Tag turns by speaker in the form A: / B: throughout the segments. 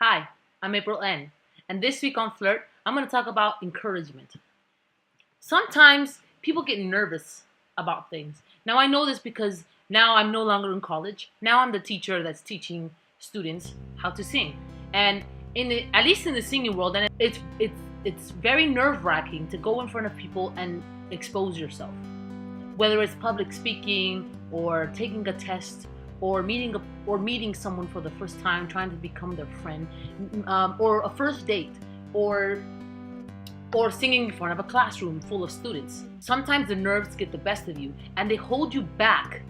A: Hi, I'm April N. And this week on Flirt, I'm going to talk about encouragement. Sometimes people get nervous about things. Now, I know this because now I'm no longer in college. Now I'm the teacher that's teaching students how to sing. And at least in the singing world, and it's very nerve-wracking to go in front of people and expose yourself. Whether it's public speaking or taking a test or meeting someone for the first time, trying to become their friend, or a first date, or singing in front of a classroom full of students. Sometimes the nerves get the best of you and they hold you back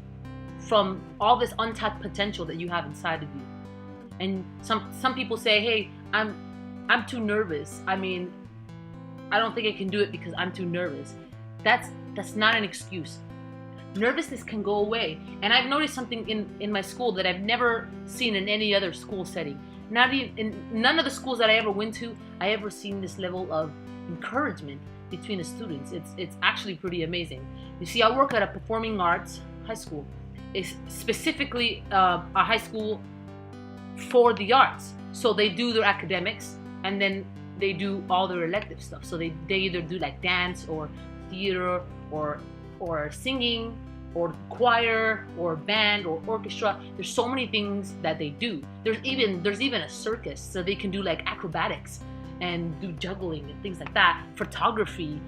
A: from all this untapped potential that you have inside of you. And some people say, "Hey, I'm too nervous. I don't think I can do it because I'm too nervous." That's not an excuse. Nervousness can go away. And I've noticed something in my school that I've never seen in any other school setting. Not even in none of the schools that I ever went to, I ever seen this level of encouragement between the students. It's actually pretty amazing. You see, I work at a performing arts high school. It's specifically a high school for the arts. So they do their academics and then they do all their elective stuff. So they either do like dance or theater or singing or choir or band or orchestra. There's so many things that they do. There's even a circus, so they can do like acrobatics and do juggling and things like that. Photography,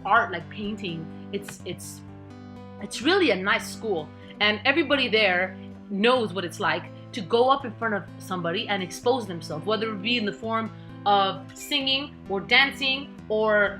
A: art like painting. It's really a nice school, and everybody there knows what it's like to go up in front of somebody and expose themselves, whether it be in the form of singing or dancing or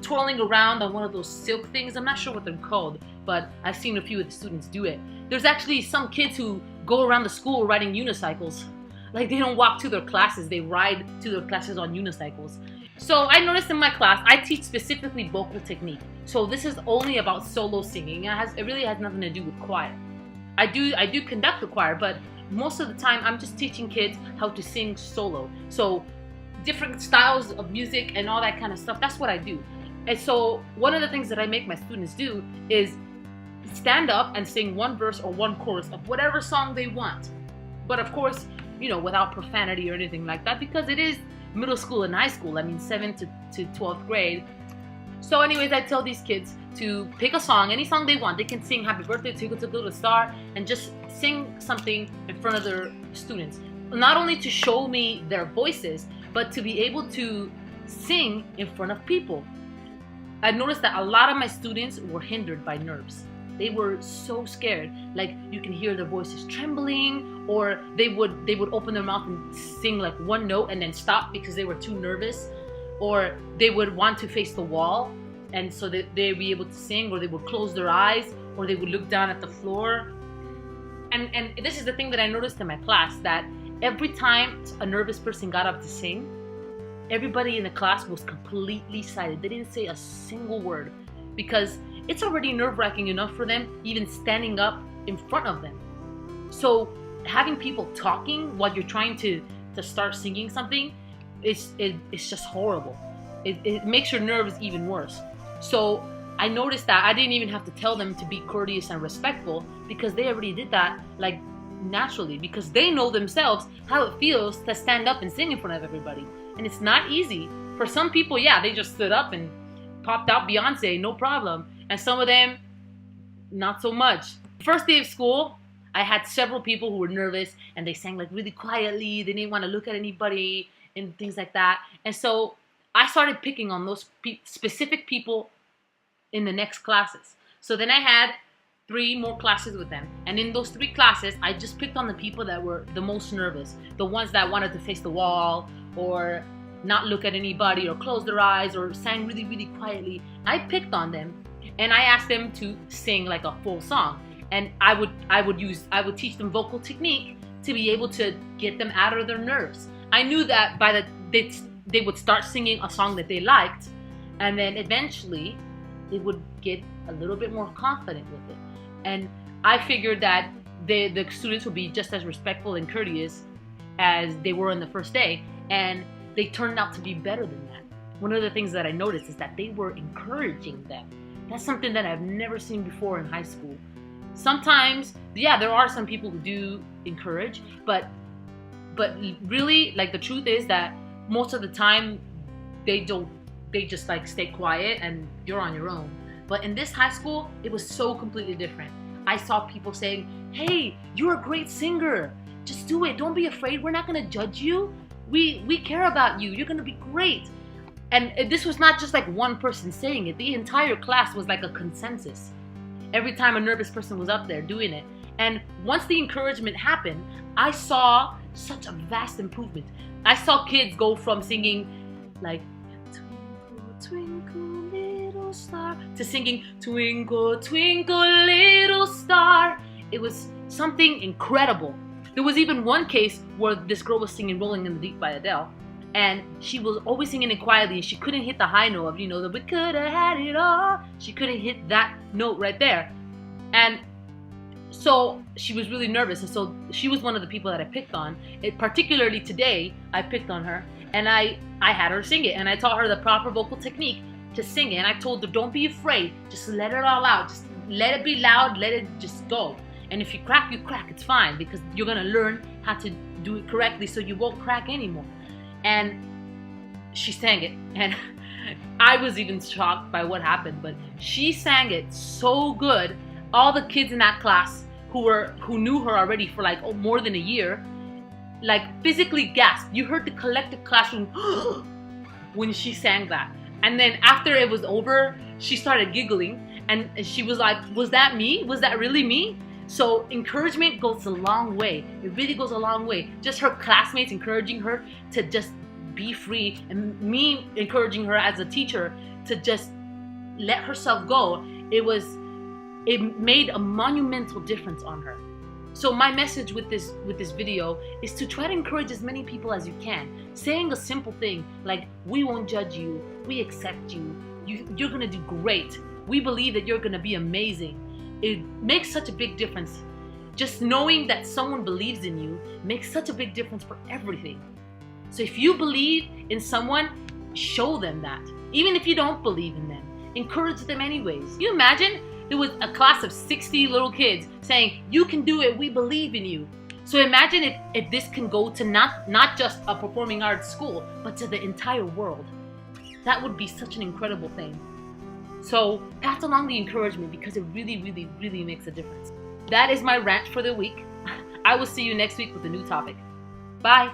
A: twirling around on one of those silk things. I'm not sure what they're called, but I've seen a few of the students do it. There's actually some kids who go around the school riding unicycles. Like, they don't walk to their classes, they ride to their classes on unicycles. So I noticed in my class, I teach specifically vocal technique. So this is only about solo singing. It really has nothing to do with choir. I do conduct the choir, but most of the time I'm just teaching kids how to sing solo. So different styles of music and all that kind of stuff. That's what I do. And so one of the things that I make my students do is stand up and sing one verse or one chorus of whatever song they want. But of course, without profanity or anything like that, because it is middle school and high school. 7th to 12th grade. So anyways, I tell these kids to pick a song, any song they want. They can sing Happy Birthday to the Star and just sing something in front of their students. Not only to show me their voices, but to be able to sing in front of people. I noticed that a lot of my students were hindered by nerves. They were so scared. Like, you can hear their voices trembling, or they would open their mouth and sing like one note and then stop because they were too nervous, or they would want to face the wall and so that they'd be able to sing, or they would close their eyes, or they would look down at the floor. And this is the thing that I noticed in my class, that every time a nervous person got up to sing, everybody in the class was completely silent. They didn't say a single word because it's already nerve-wracking enough for them even standing up in front of them. So having people talking while you're trying to start singing something, it's just horrible. It makes your nerves even worse. So I noticed that I didn't even have to tell them to be courteous and respectful, because they already did that like naturally, because they know themselves how it feels to stand up and sing in front of everybody. And it's not easy. For some people, yeah, they just stood up and popped out Beyonce, no problem. And some of them, not so much. First day of school, I had several people who were nervous and they sang like really quietly. They didn't want to look at anybody and things like that. And so I started picking on those specific people in the next classes. So then I had 3 more classes with them. And in those 3 classes, I just picked on the people that were the most nervous. The ones that wanted to face the wall, or not look at anybody, or close their eyes, or sang really, really quietly. I picked on them and I asked them to sing like a full song. And I would teach them vocal technique to be able to get them out of their nerves. I knew that they would start singing a song that they liked, and then eventually they would get a little bit more confident with it. And I figured that the students would be just as respectful and courteous as they were on the first day, and they turned out to be better than that. One of the things that I noticed is that they were encouraging them. That's something that I've never seen before in high school. Sometimes, yeah, there are some people who do encourage, but But really, like, the truth is that most of the time they just like stay quiet and you're on your own. But in this high school, it was so completely different. I saw people saying, hey, you're a great singer. Just do it. Don't be afraid. We're not going to judge you. We care about you. You're going to be great. And this was not just like one person saying it. The entire class was like a consensus. Every time a nervous person was up there doing it. And once the encouragement happened, I saw such a vast improvement. I saw kids go from singing like Twinkle, Twinkle, Little Star to singing Twinkle, Twinkle, Little Star. It was something incredible. There was even one case where this girl was singing Rolling in the Deep by Adele, and she was always singing it quietly, and she couldn't hit the high note of, the we could have had it all. She couldn't hit that note right there. And so she was really nervous, and so she was one of the people that I picked on. Particularly today, I picked on her, and I had her sing it, and I taught her the proper vocal technique to sing it, and I told her, don't be afraid, just let it all out, just let it be loud, let it just go. And if you crack, it's fine, because you're gonna learn how to do it correctly so you won't crack anymore. And she sang it, and I was even shocked by what happened, but she sang it so good. All the kids in that class who knew her already for like more than a year, like physically gasped. You heard the collective classroom when she sang that. And then after it was over, she started giggling, and she was like, was that me? Was that really me? So encouragement goes a long way. It really goes a long way. Just her classmates encouraging her to just be free, and me encouraging her as a teacher to just let herself go. It made a monumental difference on her. So my message with this video is to try to encourage as many people as you can. Saying a simple thing like, we won't judge you, we accept you, you're gonna do great, we believe that you're gonna be amazing. It makes such a big difference. Just knowing that someone believes in you makes such a big difference for everything. So if you believe in someone, show them that. Even if you don't believe in them, encourage them anyways. Can you imagine? There was a class of 60 little kids saying, you can do it, we believe in you. So imagine if this can go to not just a performing arts school, but to the entire world. That would be such an incredible thing. So pass along the encouragement, because it really, really, really makes a difference. That is my rant for the week. I will see you next week with a new topic. Bye.